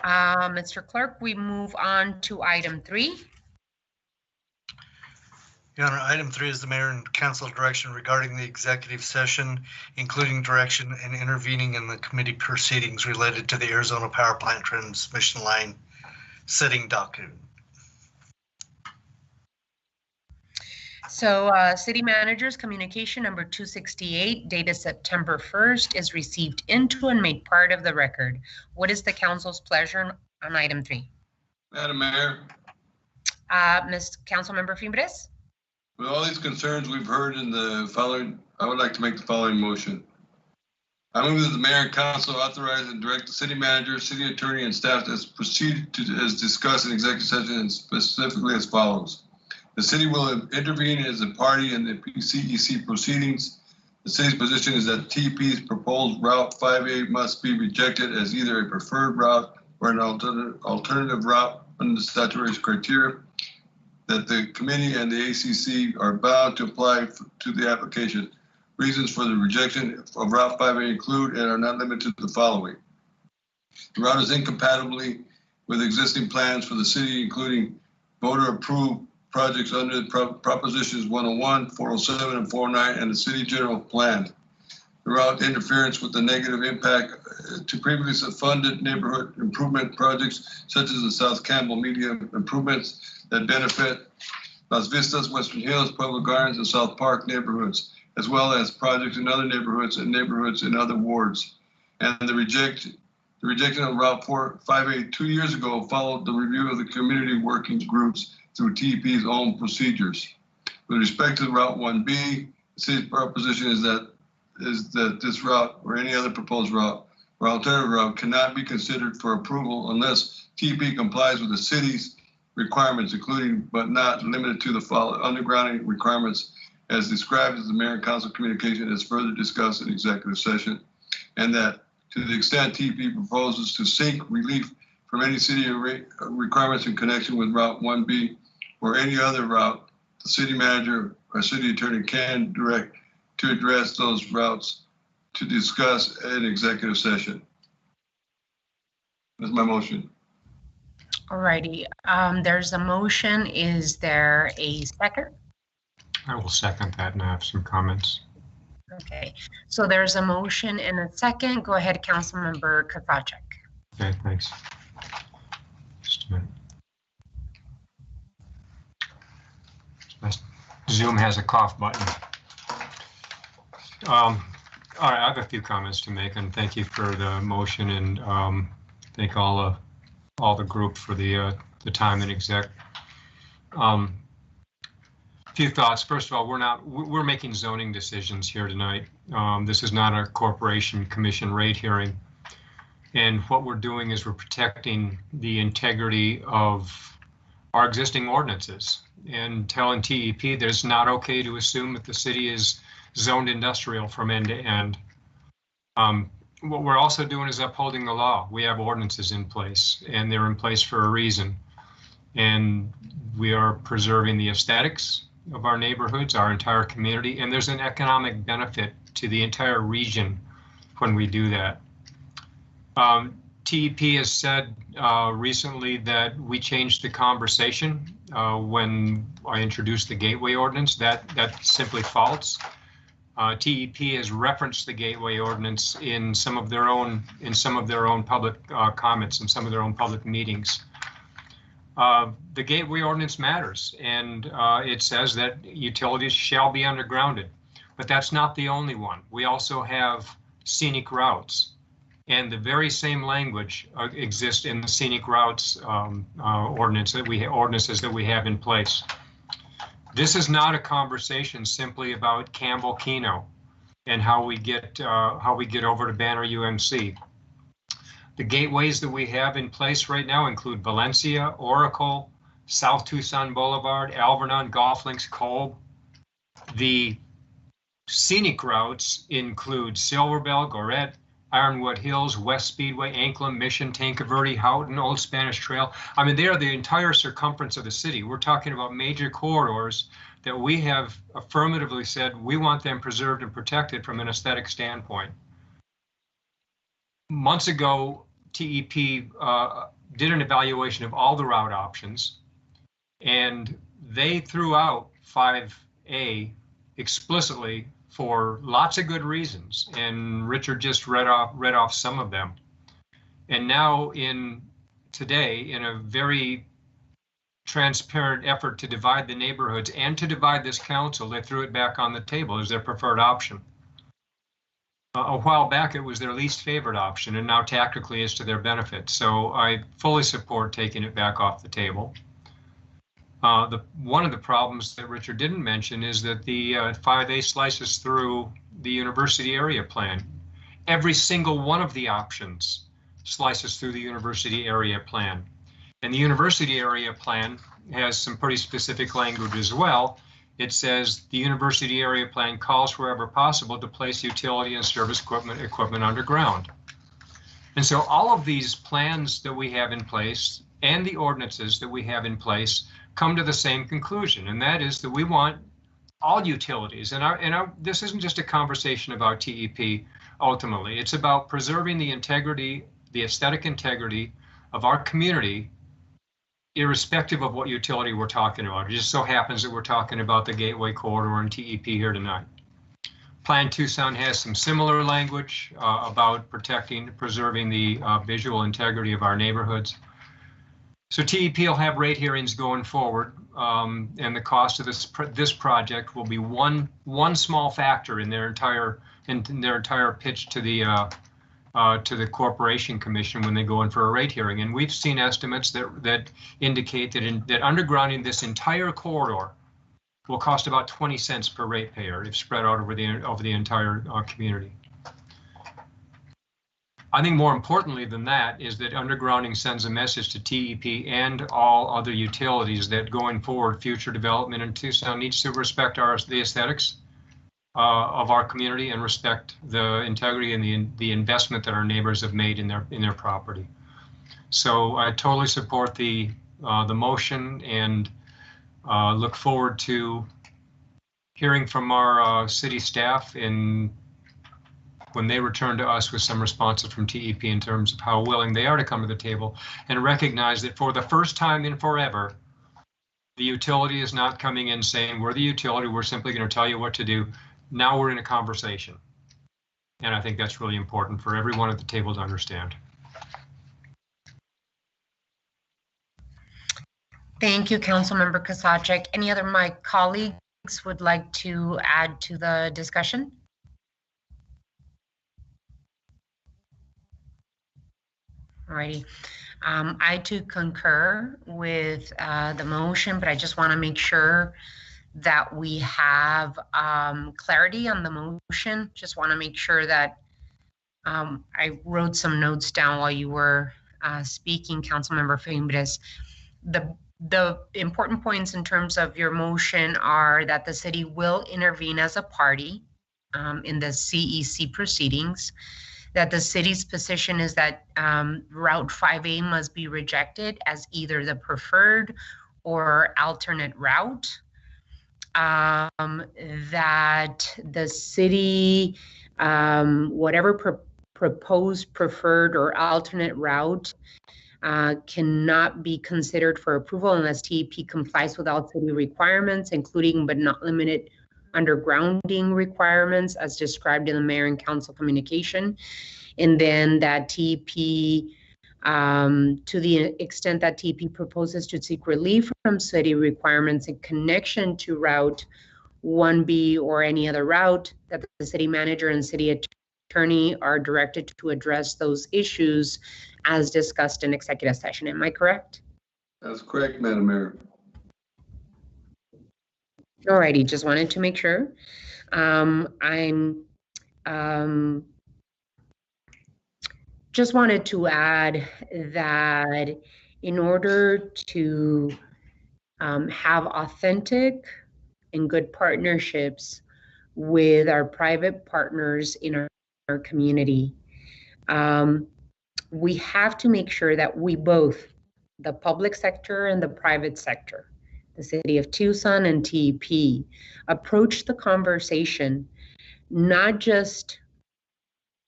Mr. Clerk, we move on to item 3. Your Honor, item 3 is the mayor and council direction regarding the executive session, including direction and intervening in the committee proceedings related to the Arizona Power Plant transmission line setting document. So city manager's communication number 268 dated September 1st is received into and made part of the record. What is the council's pleasure on item 3? Madam Mayor. Council Member Fimbres? With all these concerns we've heard in the following, I would like to make the following motion. I move that the mayor and council authorize and direct the city manager, city attorney, and staff as proceed to as discussed in executive session, and specifically as follows. The city will intervene as a party in the PCEC proceedings. The city's position is that TEP's proposed Route 5A must be rejected as either a preferred route or an alternative route under the statutory criteria. That the committee and the ACC are bound to apply to the application. Reasons for the rejection of Route 5A include and are not limited to the following. The route is incompatible with existing plans for the city, including voter-approved projects under Propositions 101, 407, and 409, and the city general plan. The route interference with the negative impact to previously funded neighborhood improvement projects, such as the South Campbell media improvements that benefit Las Vistas, Western Hills, Pueblo Gardens, and South Park neighborhoods, as well as projects in other neighborhoods and neighborhoods in other wards. And the rejection of Route 5A 2 years ago followed the review of the community working groups through TEP's own procedures. With respect to Route 1B, the city's proposition is that this route or any other proposed route or alternative route cannot be considered for approval unless TEP complies with the city's requirements, including but not limited to the following undergrounding requirements as described as the mayor and council communication as further discussed in executive session, and that to the extent TEP proposes to seek relief from any city requirements in connection with Route 1B or any other route, the city manager or city attorney can direct to address those routes to discuss in executive session. That's my motion. All righty. There's a motion. Is there a second? I will second that and I have some comments. Okay. So there's a motion and a second. Go ahead, Councilmember Kafacek. Okay, thanks. Just a minute. Zoom has a cough button. All right, I have a few comments to make, and thank you for the motion, and thank all the group for the time in exec. A few thoughts. First of all, we're making zoning decisions here tonight. This is not a corporation commission rate hearing, and what we're doing is we're protecting the integrity of our existing ordinances and telling TEP that it's not okay to assume that the city is zoned industrial from end to end. What we're also doing is upholding the law. We have ordinances in place, and they're in place for a reason. And we are preserving the aesthetics of our neighborhoods, our entire community, and there's an economic benefit to the entire region when we do that. TEP has said recently that we changed the conversation when I introduced the gateway ordinance. That's simply false. TEP has referenced the gateway ordinance in some of their own public comments and some of their own public meetings. The gateway ordinance matters, and it says that utilities shall be undergrounded, but that's not the only one. We also have scenic routes, and the very same language exists in the scenic routes ordinances that we have in place. This is not a conversation simply about Campbell-Keno and how we get over to Banner UMC. The gateways that we have in place right now include Valencia, Oracle, South Tucson Boulevard, Alvernon, Golf Links, Kolb. The scenic routes include Silverbell, Gorette, Ironwood Hills, West Speedway, Anklam, Mission, Tanque Verde, Houghton, Old Spanish Trail. I mean, they are the entire circumference of the city. We're talking about major corridors that we have affirmatively said we want them preserved and protected from an aesthetic standpoint. Months ago, TEP did an evaluation of all the route options, and they threw out 5A explicitly for lots of good reasons, and Richard just read off some of them. And now today, in a very transparent effort to divide the neighborhoods and to divide this council, they threw it back on the table as their preferred option. A while back, it was their least favorite option, and now tactically is to their benefit. So I fully support taking it back off the table. One of the problems that Richard didn't mention is that the 5A slices through the university area plan. Every single one of the options slices through the university area plan. And the university area plan has some pretty specific language as well. It says the university area plan calls wherever possible to place utility and service equipment underground. And so all of these plans that we have in place and the ordinances that we have in place come to the same conclusion, and that is that we want all utilities. And this isn't just a conversation about TEP ultimately. It's about preserving the integrity, the aesthetic integrity of our community, irrespective of what utility we're talking about. It just so happens that we're talking about the Gateway Corridor and TEP here tonight. Plan Tucson has some similar language about preserving the visual integrity of our neighborhoods. So TEP will have rate hearings going forward, and the cost of this project will be one small factor in their entire pitch to the Corporation Commission when they go in for a rate hearing. And we've seen estimates that indicate that undergrounding this entire corridor will cost about 20 cents per ratepayer if spread out over the entire community. I think more importantly than that is that undergrounding sends a message to TEP and all other utilities that going forward, future development in Tucson needs to respect the aesthetics of our community and respect the integrity and the investment that our neighbors have made in their property. So I totally support the motion and look forward to hearing from our city staff when they return to us with some responses from TEP in terms of how willing they are to come to the table and recognize that for the first time in forever, the utility is not coming in saying, we're the utility, we're simply going to tell you what to do. Now we're in a conversation. And I think that's really important for everyone at the table to understand. Thank you, Councilmember Kasachik. Any other of my colleagues would like to add to the discussion? Alrighty. I too concur with the motion, but I just want to make sure that we have clarity on the motion. Just want to make sure that I wrote some notes down while you were speaking, Councilmember Fimbres. The important points in terms of your motion are that the city will intervene as a party in the CEC proceedings, that the city's position is that Route 5A must be rejected as either the preferred or alternate route, that the city, whatever proposed preferred or alternate route cannot be considered for approval unless TEP complies with all city requirements, including but not limited undergrounding requirements as described in the mayor and council communication. And then that TEP, to the extent that TEP proposes to seek relief from city requirements in connection to Route 1B or any other route, that the city manager and city attorney are directed to address those issues as discussed in executive session. Am I correct? That's correct, Madam Mayor. All righty, just wanted to make sure. Just wanted to add that in order to have authentic and good partnerships with our private partners in our community, we have to make sure that we both, the public sector and the private sector, the City of Tucson and TEP, approach the conversation not just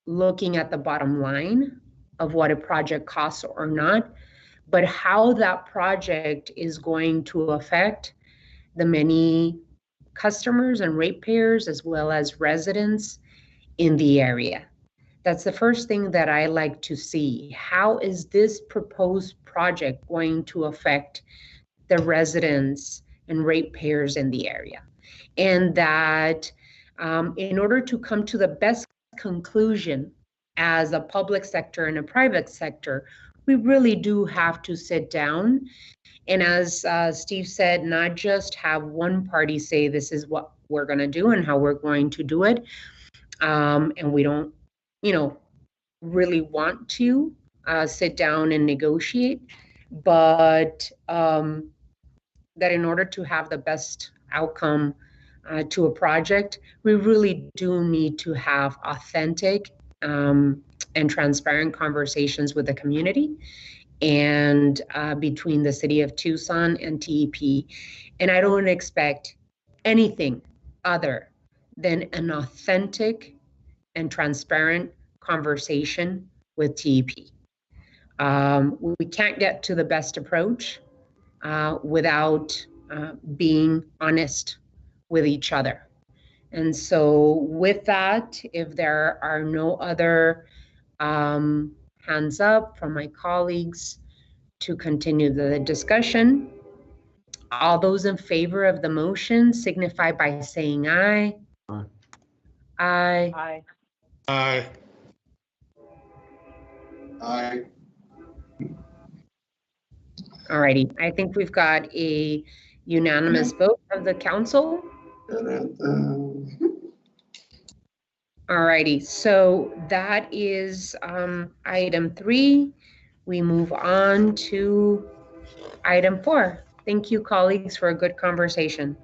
looking at the bottom line of what a project costs or not, but how that project is going to affect the many customers and ratepayers as well as residents in the area. That's the first thing that I like to see. How is this proposed project going to affect the residents and ratepayers in the area? And that in order to come to the best conclusion as a public sector and a private sector, we really do have to sit down. And as Steve said, not just have one party say this is what we're going to do and how we're going to do it. And we don't, really want to sit down and negotiate, but that in order to have the best outcome to a project, we really do need to have authentic and transparent conversations with the community and between the City of Tucson and TEP. And I don't expect anything other than an authentic and transparent conversation with TEP. We can't get to the best approach without being honest with each other. And so with that, if there are no other hands up from my colleagues to continue the discussion, all those in favor of the motion signify by saying aye. Aye. Aye. Aye. Aye. Aye. All righty. I think we've got a unanimous vote of the council. All righty. So that is item 3. We move on to item 4. Thank you, colleagues, for a good conversation.